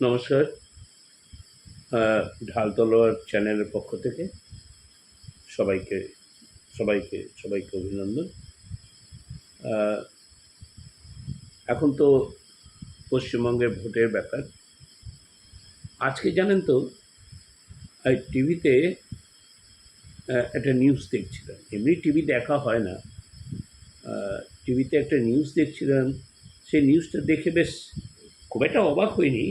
নমস্কার। ঢাল তলোয়ার চ্যানেলের পক্ষ থেকে সবাইকে সবাইকে অভিনন্দন। এখন তো পশ্চিমবঙ্গের ভোটের ব্যাপার। আজকে জানেন তো টিভিতে একটা নিউজ দেখছিলাম। এমনি টিভি দেখা হয় না। টিভিতে একটা নিউজ দেখছিলাম। সেই নিউজটা দেখে বেশ খুব একটা অবাক হইনি,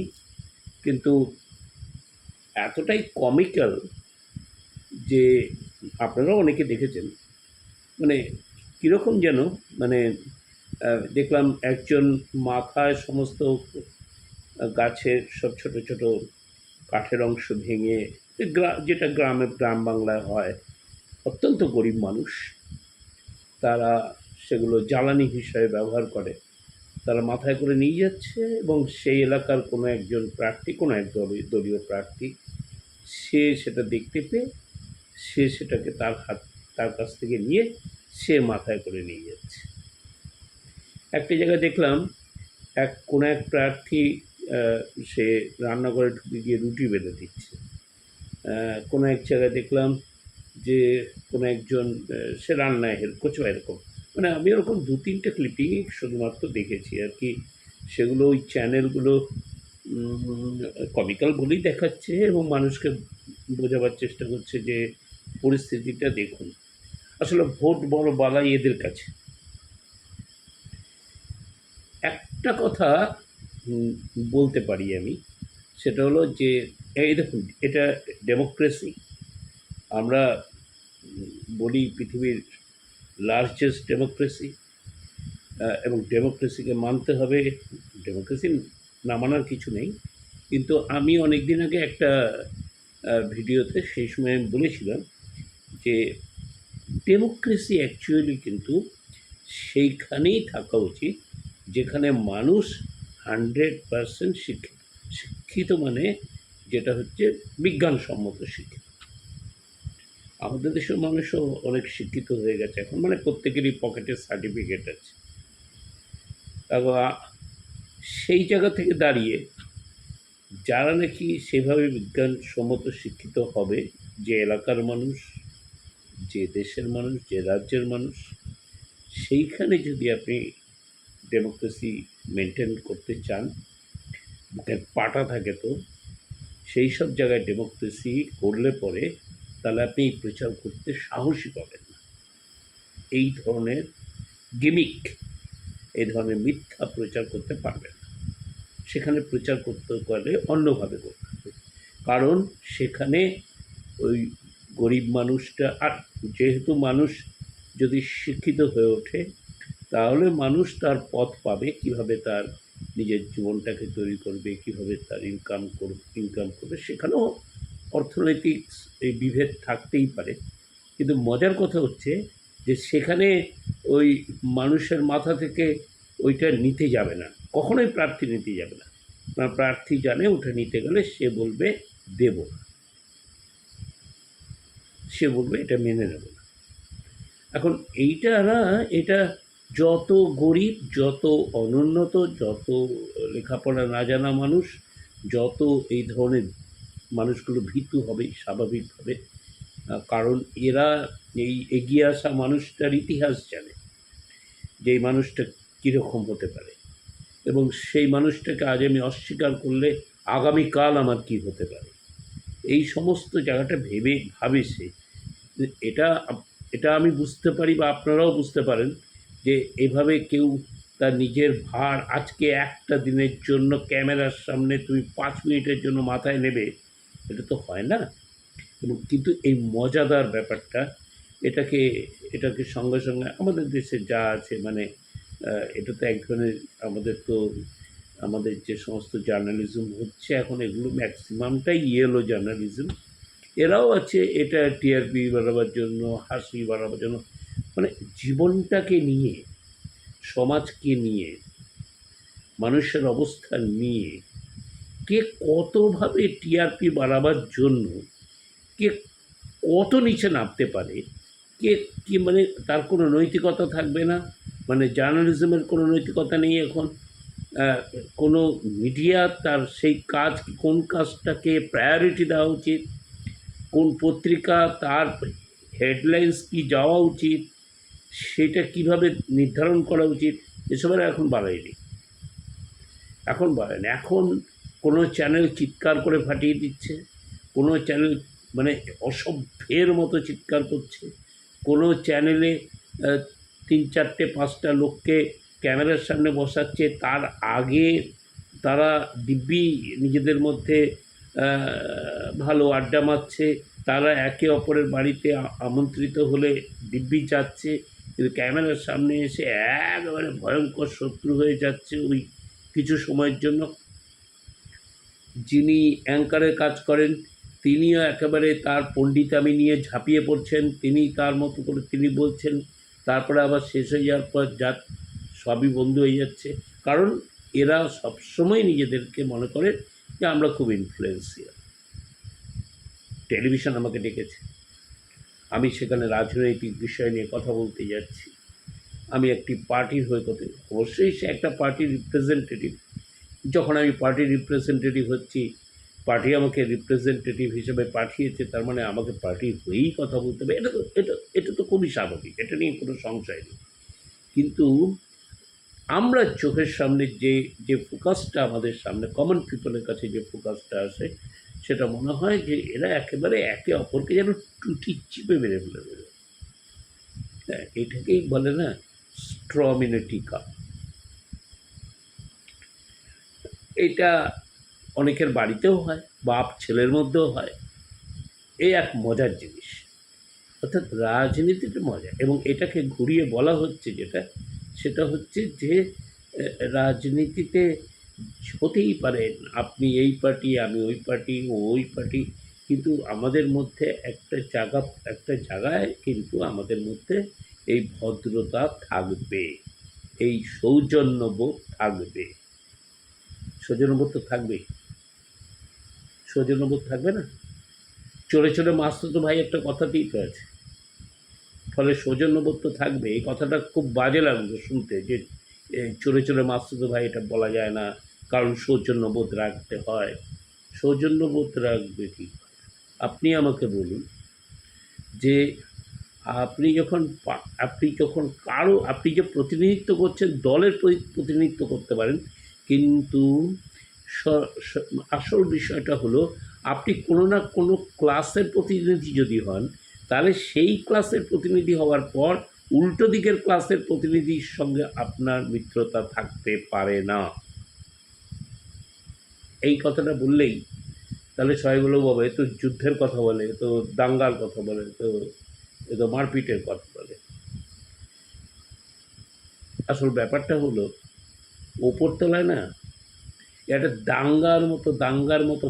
কিন্তু এতটাই কমিক্যাল যে আপনারাও অনেকে দেখেছেন। মানে কীরকম যেন, মানে দেখলাম একজন মাথায় সমস্ত গাছের সব ছোট ছোট কাঠের অংশ ভেঙে, যেটা গ্রাম বাংলায় হয়, অত্যন্ত গরিব মানুষ, তারা সেগুলো জ্বালানি হিসাবে ব্যবহার করে, তারা মাথায় করে নিয়ে যাচ্ছে। এবং সেই এলাকার কোনো একজন প্রার্থী, কোনো এক দলীয় প্রার্থী, সে সেটা দেখতে পেয়ে সে সেটাকে তার কাছ থেকে নিয়ে সে মাথায় করে নিয়ে যাচ্ছে। একটা জায়গায় দেখলাম কোনো এক প্রার্থী সে রান্নাঘরে ঢুকে গিয়ে রুটি বেলে দিচ্ছে। কোনো এক জায়গায় দেখলাম যে কোনো একজন সে রান্নায় হেল্প করছে বা এরকম। মানে আমি ওরকম 2-3টে ক্লিপিং শুধুমাত্র দেখেছি আর কি। সেগুলো ওই চ্যানেলগুলো কমিক্যাল বলেই দেখাচ্ছে এবং মানুষকে বোঝাবার চেষ্টা করছে যে পরিস্থিতিটা দেখুন। আসলে ভোট বড় বালাই এদের কাছে। একটা কথা বলতে পারি আমি, সেটা হলো যে এই দেখুন, এটা ডেমোক্রেসি। আমরা বলি পৃথিবীর লার্জেস্ট ডেমোক্রেসি, এবং ডেমোক্রেসিকে মানতে হবে। ডেমোক্রেসি না মানার কিছু নেই, কিন্তু আমি অনেক দিন আগে একটা ভিডিওতে সেই সময় আমি বলেছিলাম যে ডেমোক্রেসি অ্যাকচুয়ালি কিন্তু সেইখানেই থাকা উচিত যেখানে মানুষ 100% শিক্ষিত, মানে যেটা হচ্ছে বিজ্ঞানসম্মত শিক্ষিত। আমাদের দেশের মানুষও অনেক শিক্ষিত হয়ে গেছে এখন, মানে প্রত্যেকেরই পকেটে সার্টিফিকেট আছে। এবং সেই জায়গা থেকে দাঁড়িয়ে যারা নাকি সেভাবে বিজ্ঞানসম্মত শিক্ষিত হবে, যে এলাকার মানুষ, যে দেশের মানুষ, যে রাজ্যের মানুষ, সেইখানে যদি আপনি ডেমোক্রেসি মেনটেন করতে চান, বুকের পাটা থাকে, তো সেই সব জায়গায় ডেমোক্রেসি করলে পরে তাহলে আপনি প্রচার করতে সাহসী পাবেন না। এই ধরনের গিমিক, এই ধরনের মিথ্যা প্রচার করতে পারবেন না। সেখানে প্রচার করতে পারলে অন্যভাবে করতে হবে, কারণ সেখানে ওই গরিব মানুষটা, আর যেহেতু মানুষ যদি শিক্ষিত হয়ে ওঠে তাহলে মানুষ তার পথ পাবে, কিভাবে তার নিজের জীবনটাকে তৈরি করবে, কিভাবে তার ইনকাম করবে। সেখানেও অর্থনৈতিক এই বিভেদ থাকতেই পারে, কিন্তু মজার কথা হচ্ছে যে সেখানে ওই মানুষের মাথা থেকে ওইটা নিতে যাবে না, কখনোই প্রার্থী নিতে যাবে না। প্রার্থী জানে ওটা নিতে গেলে সে বলবে দেব না, সে বলবে এটা মেনে নেব না। এখন এটা যত গরিব, যত অনুন্নত, যত লেখাপড়া না জানা মানুষ, যত এই ধরনের মানুষগুলো ভীতু হবে স্বাভাবিকভাবে, কারণ এরা এই এগিয়ে আসা মানুষটার ইতিহাস জানে, যে এই মানুষটা কীরকম হতে পারে, এবং সেই মানুষটাকে আজ আমি অস্বীকার করলে আগামীকাল আমার কী হতে পারে, এই সমস্ত জায়গাটা ভাবে সে। এটা এটা আমি বুঝতে পারি, বা আপনারাও বুঝতে পারেন, যে এভাবে কেউ তার নিজের ভার আজকে একটা দিনের জন্য ক্যামেরার সামনে তুমি 5 মিনিটের জন্য মাথায় নেবে, এটা তো হয় না। এবং কিন্তু এই মজাদার ব্যাপারটা, এটাকে সঙ্গে সঙ্গে আমাদের দেশে যা আছে, মানে এটা তো এক ধরনের আমাদের যে সমস্ত জার্নালিজম হচ্ছে এখন, এগুলো ম্যাক্সিমামটাই ইয়েলো জার্নালিজম। এরাও আছে এটা টিআরপি বাড়াবার জন্য, হাসি বাড়াবার জন্য, মানে জীবনটাকে নিয়ে, সমাজকে নিয়ে, মানুষের অবস্থান নিয়ে কে কতভাবে টিআরপি বাড়াবার জন্য কে কত নিচে নামতে পারে, কি মানে তার কোনো নৈতিকতা থাকবে না, মানে জার্নালিজমের কোনো নৈতিকতা নেই এখন। আহ, কোনো মিডিয়া তার সেই কাজ, কোন কাজটাকে প্রায়োরিটি দেওয়া উচিত, কোন পত্রিকা তার হেডলাইন্স কি যাওয়া উচিত, সেটা কিভাবে নির্ধারণ করা উচিত, এসবের এখন বাড়ায়নি। এখন কোনো চ্যানেল চিৎকার করে ফাটিয়ে দিচ্ছে, কোনো চ্যানেল মানে অসভ্যের মতো চিৎকার করছে, কোনো চ্যানেলে আহ, 3, 4, 5টা লোককে ক্যামেরার সামনে বসাচ্ছে, তার আগে তারা দিব্যি নিজেদের মধ্যে ভালো আড্ডা মারছে, তারা একে অপরের বাড়িতে আমন্ত্রিত হলে দিব্যি যাচ্ছে, কিন্তু ক্যামেরার সামনে এসে একেবারে ভয়ঙ্কর শত্রু হয়ে যাচ্ছে ওই কিছু সময়ের জন্য। যিনি অ্যাঙ্কারের কাজ করেন তিনিও একেবারে তার পণ্ডিতামি নিয়ে ঝাঁপিয়ে পড়ছেন, তিনি তার মতো করে তিনি বলছেন, তারপরে আবার শেষ হয়ে যাওয়ার পর সবই বন্ধ হয়ে যাচ্ছে। কারণ এরা সবসময় নিজেদেরকে মনে করে যে আমরা খুব ইনফ্লুয়েন্সিয়াল। টেলিভিশন আমাকে ডেকেছে, আমি সেখানে রাজনৈতিক বিষয় নিয়ে কথা বলতে যাচ্ছি, আমি একটি পার্টির হয়ে কথা, অবশ্যই সে একটা পার্টির রিপ্রেজেন্টেটিভ। যখন আমি পার্টির রিপ্রেজেন্টেটিভ হচ্ছি, পার্টি আমাকে রিপ্রেজেন্টেটিভ হিসেবে পাঠিয়েছে, তার মানে আমাকে পার্টির হয়েই কথা বলতে হবে। এটা তো খুবই স্বাভাবিক, এটা নিয়ে কোনো সংশয় নেই। কিন্তু আমরা চোখের সামনে যে যে ফোকাসটা আমাদের সামনে, কমন পিপলের কাছে যে ফোকাসটা আসে, সেটা মনে হয় যে এরা একেবারে একে অপরকে যেন টুটি চিপে মেরে ফেলে দেবে। হ্যাঁ, এটাকেই বলে না স্ট্রমিনেটিকা। এটা অনেকের বাড়িতেও হয়, বাপ ছেলের মধ্যেও হয়। এই এক মজার জিনিস, অর্থাৎ রাজনীতিতে মজা। এবং এটাকে ঘুরিয়ে বলা হচ্ছে যেটা, সেটা হচ্ছে যে রাজনীতিতে হতেই পারে আপনি এই পার্টি, আমি ওই পার্টি, ও ওই পার্টি, কিন্তু আমাদের মধ্যে একটা জায়গায় কিন্তু আমাদের মধ্যে এই ভদ্রতা থাকবে, এই সৌজন্যবোধ থাকবে। সৌজন্যবোধ তো থাকবেই, সৌজন্যবোধ থাকবে না? চলে চলে মাসতুতো ভাই একটা কথাতেই তো আছে, ফলে সৌজন্যবোধ তো থাকবে। এই কথাটা খুব বাজে লাগলো শুনতে, যে চলে চলে মাসতুতো ভাই, এটা বলা যায় না, কারণ সৌজন্যবোধ রাখতে হয়। সৌজন্যবোধ রাখবে কি? আপনি আমাকে বলুন যে আপনি যে প্রতিনিধিত্ব করছেন, দলের প্রতিনিধিত্ব করতে পারেন, কিন্তু আসল বিষয়টা হলো আপনি কোনো না কোনো ক্লাসের প্রতিনিধি যদি হন, তাহলে সেই ক্লাসের প্রতিনিধি হওয়ার পর উল্টো দিকের ক্লাসের প্রতিনিধির সঙ্গে আপনার মিত্রতা থাকতে পারে না। এই কথাটা বললেই তাহলে সবাই বলবো, বাবা এ তো যুদ্ধের কথা বলে, এ তো দাঙ্গার কথা বলে, এ তো মারপিটের কথা বলে। আসল ব্যাপারটা হলো, ওপরতলায় না একটা দাঙ্গার মতো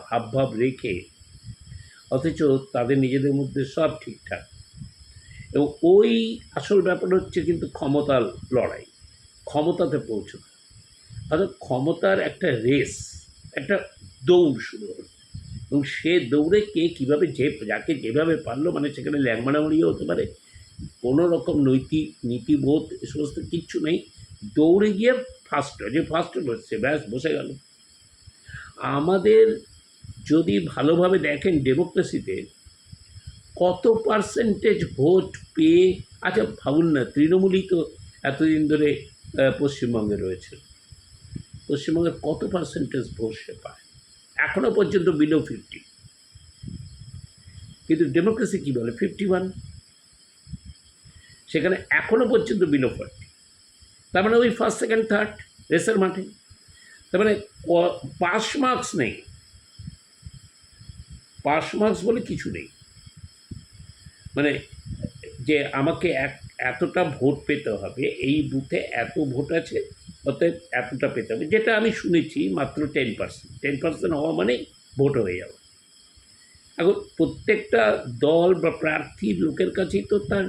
হাবভাব রেখে, অথচ তাদের নিজেদের মধ্যে সব ঠিকঠাক। এবং ওই আসল ব্যাপার হচ্ছে কিন্তু ক্ষমতার লড়াই, ক্ষমতাতে পৌঁছানো, অর্থাৎ ক্ষমতার একটা রেস, একটা দৌড় শুরু হলো। এবং সে দৌড়ে কে কীভাবে যাকে যেভাবে পারলো, মানে সেখানে ল্যাংমারামারিও হতে পারে, কোনো রকম নৈতিক নীতিবোধ এ সমস্ত কিচ্ছু নেই। দৌড়ে গিয়ে ফার্স্ট হলো সে, ব্যাস বসে গেল। আমাদের যদি ভালোভাবে দেখেন ডেমোক্রেসিতে কত পার্সেন্টেজ ভোট পেয়ে, আচ্ছা ভাবুন না, তৃণমূলই তো এতদিন ধরে পশ্চিমবঙ্গে রয়েছে, পশ্চিমবঙ্গে কত পার্সেন্টেজ ভোট সে পায়? এখনও পর্যন্ত বিলো 50, কিন্তু ডেমোক্রেসি কী বলে 51, সেখানে এখনও পর্যন্ত বিলো 40। তার মানে ওই ফার্স্ট সেকেন্ড থার্ড রেসের মাঠে। তার মানে পাস মার্কস নেই, পাস মার্কস বলে কিছু নেই। মানে যে আমাকে এতটা ভোট পেতে হবে, এই বুথে এত ভোট আছে, অতএব এতটা পেতে হবে, যেটা আমি শুনেছি মাত্র 10% হওয়া মানেই ভোট হয়ে যাবে। এখন প্রত্যেকটা দল বা প্রার্থীর লোকের কাছেই তো তার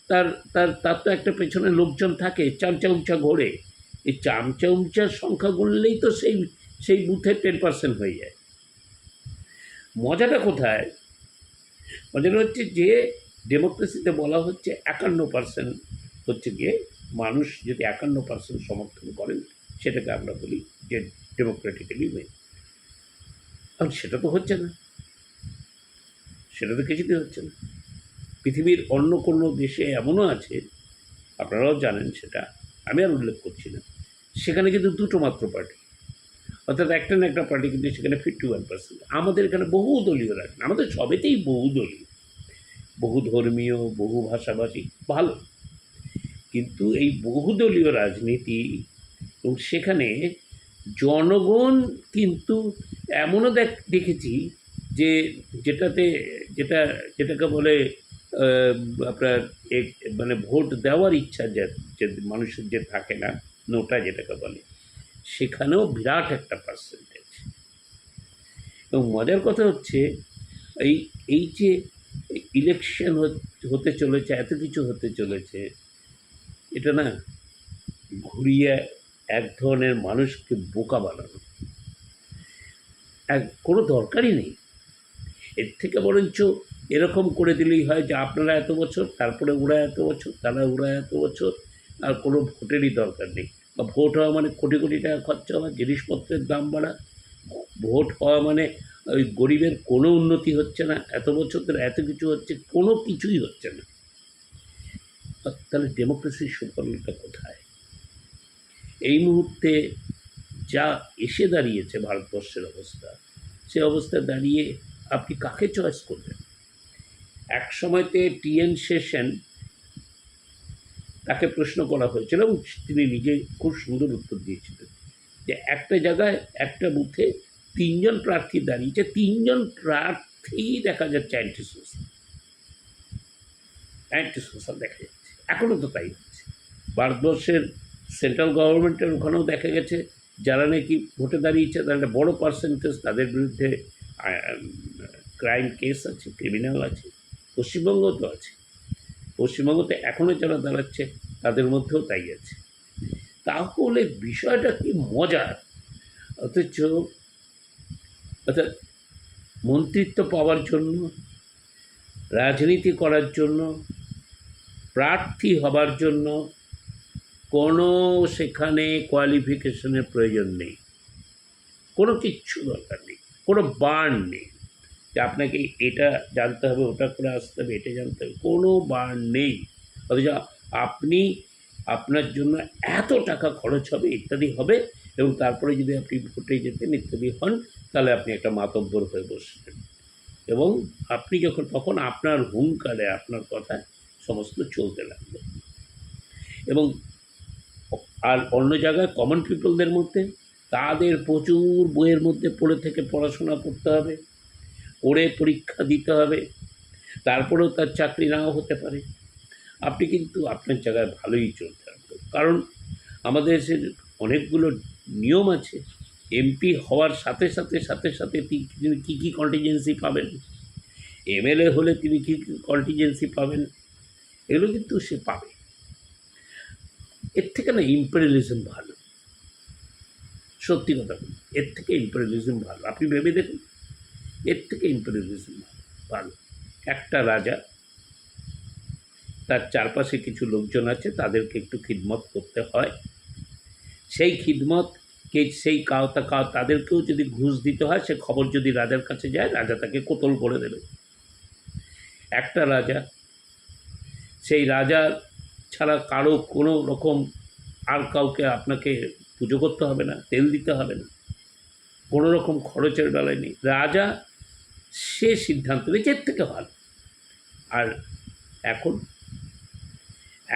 তার তার তার তো একটা পেছনে লোকজন থাকে, চামচা উমচা ঘোরে। এই চামচা উমচার সংখ্যা গুনলেই তো সেই বুথে 10% হয়ে যায়। মজাটা কোথায়? মজাটা হচ্ছে যে ডেমোক্রেসিতে বলা হচ্ছে 51% হচ্ছে গিয়ে, মানুষ যদি 51% সমর্থন করেন সেটাকে আমরা বলি যে ডেমোক্রেটিক্যালি মেন। কারণ সেটা তো হচ্ছে না, সেটা তো কিছুতেই হচ্ছে না। পৃথিবীর অন্য কোনো দেশে এমনও আছে, আপনারাও জানেন সেটা, আমি আর উল্লেখ করছি না, সেখানে কিন্তু দুটো মাত্র পার্টি, অর্থাৎ একটা না একটা পার্টি কিন্তু সেখানে 51%। আমাদের এখানে বহুদলীয় রাজনীতি, আমাদের সবেতেই বহুদলীয়, বহুধর্মীয়, বহু ভাষাভাষী, ভালো। কিন্তু এই বহুদলীয় রাজনীতি এবং সেখানে জনগণ কিন্তু এমনও দেখেছি যে যেটাতে যেটাকে বলে আহ, আপনার মানে ভোট দেওয়ার ইচ্ছা যে মানুষের যে থাকে না, নোটা যেটাকে বলে, সেখানেও বিরাট একটা পার্সেন্টেজ। এবং মজার কথা হচ্ছে এই এই যে ইলেকশন হতে চলেছে, এত কিছু হতে চলেছে, এটা না ঘুরিয়ে এক ধরনের মানুষকে বোকা বানানো, কোনো দরকারই নেই। এর থেকে বরঞ্চ এরকম করে দিলেই হয় যে আপনারা এত বছর, তারপরে ওরা এত বছর, ওরা এত বছর, আর কোনো ভোটেরই দরকার নেই। বা ভোট হওয়া মানে কোটি কোটি টাকা খরচা হওয়া, জিনিসপত্রের দাম বাড়া, ভোট হওয়া মানে ওই গরিবের কোনো উন্নতি হচ্ছে না, এত বছর ধরে এত কিছু হচ্ছে, কোনো কিছুই হচ্ছে না। তাহলে ডেমোক্রেসির সুফলটা কোথায়? এই মুহূর্তে যা এসে দাঁড়িয়েছে ভারতবর্ষের অবস্থা, সে অবস্থায় দাঁড়িয়ে আপনি কাকে চয়েস করবেন? এক সময়তে টিএন শেষন, তাকে প্রশ্ন করা হয়েছিল এবং তিনি নিজে খুব সুন্দর উত্তর দিয়েছিলেন যে একটা জায়গায় একটা বুথে 3জন প্রার্থী দাঁড়িয়েছে, 3জন প্রার্থী দেখা যাচ্ছে অ্যান্টি সোশ্যাল দেখা যাচ্ছে, এখনও তো তাই হচ্ছে। ভারতবর্ষের সেন্ট্রাল গভর্নমেন্টের ওখানেও দেখা গেছে যারা নাকি ভোটে দাঁড়িয়েছে তারা একটা বড় পার্সেন্টেজ, তাদের বিরুদ্ধে ক্রাইম কেস আছে, ক্রিমিনাল আছে। পশ্চিমবঙ্গ তো আছে, পশ্চিমবঙ্গতে এখনও যারা দাঁড়াচ্ছে তাদের মধ্যেও তাই আছে। তাহলে বিষয়টা কি মজার! অর্থাৎ মন্ত্রিত্ব পাওয়ার জন্য, রাজনীতি করার জন্য, প্রার্থী হবার জন্য কোনো সেখানে কোয়ালিফিকেশনের প্রয়োজন নেই, কোনো কিচ্ছু দরকার নেই, কোনো বার্ন নেই যে আপনাকে এটা জানতে হবে, ওটা করে আসতে হবে, এটা জানতে হবে, কোনো বার্ন নেই। অথচ আপনি আপনার জন্য এত টাকা খরচ হবে, ইত্যাদি হবে, এবং তারপরে যদি আপনি ভোটে যেতেন ইত্যাদি হন, তাহলে আপনি একটা মাতব্বর হয়ে বসবেন, এবং আপনি তখন আপনার হুঙ্কারে, আপনার কথায় সমস্ত চলতে লাগবে। এবং আর অন্য জায়গায় কমন পিপলদের মধ্যে তাদের প্রচুর বইয়ের মধ্যে পড়ে থেকে পড়াশোনা করতে হবে, পড়ে পরীক্ষা দিতে হবে, তারপরেও তার চাকরি নাও হতে পারে। আপনি কিন্তু আপনার জায়গায় ভালোই চলতে পারবেন, কারণ আমাদের দেশের অনেকগুলো নিয়ম আছে। এমপি হওয়ার সাথে সাথে তিনি কী কী কন্টিজেন্সি পাবেন, এমএলএ হলে তিনি কী কী কন্টিজেন্সি পাবেন, এগুলো কিন্তু সে পাবে। এর থেকে না ইম্পেরিয়ালিজম ভালো, সত্যি কথা বলি, এর থেকে ইম্পেরিয়ালিজম ভালো। আপনি ভেবে দেখুন, এর থেকে ইম্পেরিয়ালিজম ভালো। একটা রাজা, তার চারপাশে কিছু লোকজন আছে, তাদেরকে একটু খিদমত করতে হয়, সেই খিদমতকে তাদেরকেও যদি ঘুষ দিতে হয়, সে খবর যদি রাজার কাছে যায়, রাজা তাকে কোতল করে দেবে। একটা রাজা, সেই রাজা ছাড়া কারো কোনো রকম আর কাউকে আপনাকে পুজো করতে হবে না, তেল দিতে হবে না, কোনো রকম খরচের বেলায় নেই, রাজা সে সিদ্ধান্ত নিয়েছে, এর থেকে ভালো। আর এখন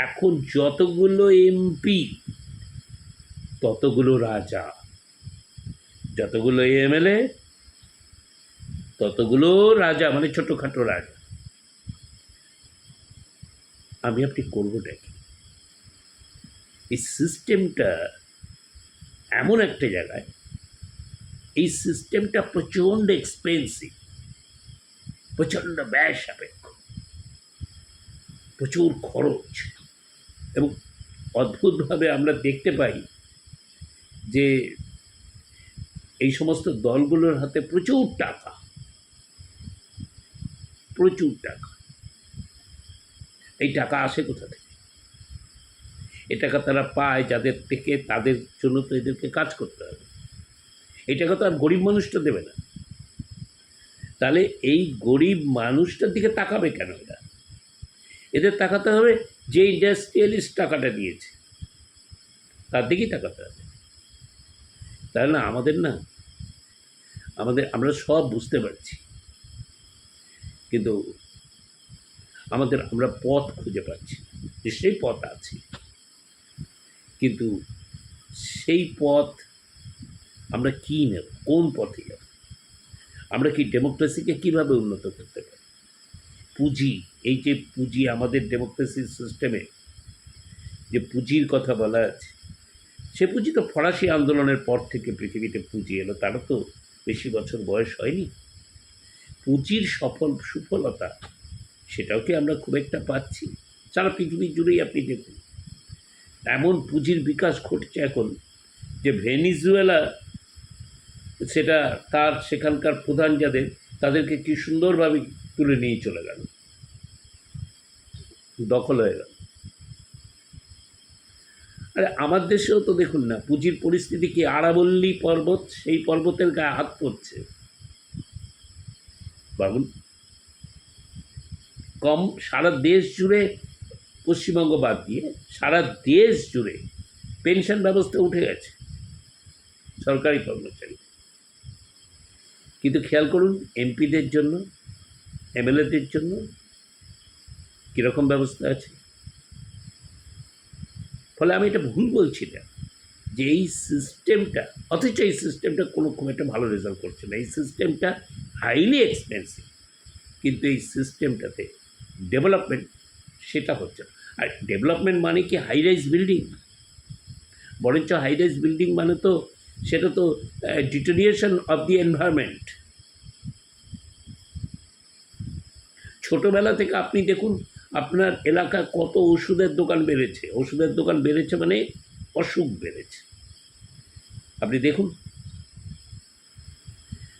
এখন যতগুলো এমপি ততগুলো রাজা, যতগুলো এমএলএ ততগুলো রাজা, মানে ছোটোখাটো রাজা। আপনি করবোটা কি? এই সিস্টেমটা এমন একটা জায়গায়, এই সিস্টেমটা প্রচণ্ড এক্সপেন্সিভ, প্রচণ্ড ব্যয় সাপেক্ষ, প্রচুর খরচ, এবং অদ্ভুতভাবে আমরা দেখতে পাই যে এই সমস্ত দলগুলোর হাতে প্রচুর টাকা, প্রচুর টাকা। এই টাকা আসে কোথা থেকে? এ টাকা তারা পায় যাদের থেকে, তাদের জন্য তো এদেরকে কাজ করতে হবে। এই টাকা তো আর গরিব মানুষটা দেবে না। তাহলে এই গরিব মানুষটার দিকে তাকাবে কেন এরা? এদের তাকাতে হবে যে ইন্ডাস্ট্রিয়ালিস্ট টাকাটা দিয়েছে, তার দিকেই তাকাতে হবে। তাহলে না আমরা সব বুঝতে পারছি, কিন্তু আমরা পথ খুঁজে পাচ্ছি। নিশ্চয়ই পথ আছে, কিন্তু সেই পথ আমরা কী নেব, কোন পথে যাব? আমরা কি ডেমোক্রেসিকে কীভাবে উন্নত করতে পারি? পুঁজি, এই যে পুঁজি আমাদের ডেমোক্রেসি সিস্টেমে যে পুঁজির কথা বলা আছে, সে পুঁজি তো ফরাসি আন্দোলনের পর থেকে পৃথিবীতে পুঁজি এলো, তারও তো বেশি বছর বয়স হয়নি। পুঁজির সুফলতা সেটাও কি আমরা খুব একটা পাচ্ছি? সারা পৃথিবী জুড়েই আপনি দেখুন, এমন পুঁজির বিকাশ ঘটছে এখন যে ভেনিজুয়েলা, সেটা তার সেখানকার প্রধান যাদের, তাদেরকে কি সুন্দরভাবে তুলে নিয়ে চলে গেল, দখল হয়ে গেল। আরে আমার দেশেও তো দেখুন না, পুঁজির পরিস্থিতি কি? আরাবল্লী পর্বত, সেই পর্বতের গায়ে হাত পড়ছে। ভাবুন, সারা দেশ জুড়ে, পশ্চিমবঙ্গ বাদ দিয়ে সারা দেশ জুড়ে পেনশন ব্যবস্থা উঠে গেছে সরকারি কর্মচারী। কিন্তু খেয়াল করুন, এমপিদের জন্য, এমএলএদের জন্য কীরকম ব্যবস্থা আছে। ফলে আমি এটা ভুল বলছি না যে এই সিস্টেমটা, অথচ এই সিস্টেমটা কোনো খুব একটা ভালো রেজাল্ট করছে না। এই সিস্টেমটা হাইলি এক্সপেন্সিভ, কিন্তু এই সিস্টেমটাতে ডেভেলপমেন্ট সেটা হচ্ছে না। আর ডেভেলপমেন্ট মানে কি হাই রাইজ বিল্ডিং? বরঞ্চ হাই রাইজ বিল্ডিং মানে তো সেটা তো ডিটেরিয়েশন অফ দি এনভায়রনমেন্ট। ছোটোবেলা থেকে আপনি দেখুন, আপনার এলাকায় কত ওষুধের দোকান বেড়েছে। ওষুধের দোকান বেড়েছে মানে অসুখ বেড়েছে, আপনি দেখুন।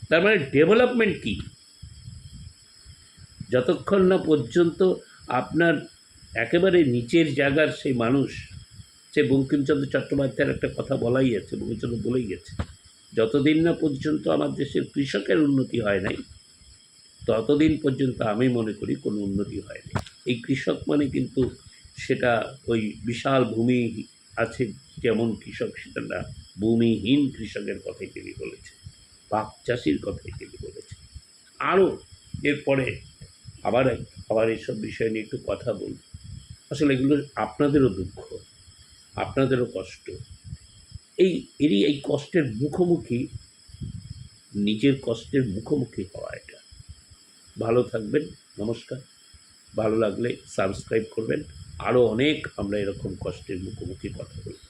তার মানে ডেভেলপমেন্ট কি? যতক্ষণ না পর্যন্ত আপনার একেবারে নিচের জায়গার সেই মানুষ, সে বঙ্কিমচন্দ্র চট্টোপাধ্যায়ের একটা কথা বলাই আছে, বঙ্কিমচন্দ্র বলেই গেছে, যতদিন না পর্যন্ত আমার দেশের কৃষকের উন্নতি হয় নাই, ততদিন পর্যন্ত আমি মনে করি কোনো উন্নতি হয়নি। এই কৃষক মানে কিন্তু সেটা ওই বিশাল ভূমি আছে যেমন কৃষক, সেটা না, ভূমিহীন কৃষকের কথাই তিনি বলেছে, পাক চাষির কথাই তিনি বলেছে। আরও এরপরে আবার এইসব বিষয় নিয়ে একটু কথা বলব। আসলে এগুলো আপনাদেরও দুঃখ, আপনাদেরও কষ্ট। এই কষ্টের মুখোমুখি, নিজের কষ্টের মুখোমুখি হওয়া এটা। ভালো থাকবেন, নমস্কার। ভালো লাগলে সাবস্ক্রাইব করবেন। আরও অনেক আমরা এরকম কষ্টের মুখোমুখি কথা বলব।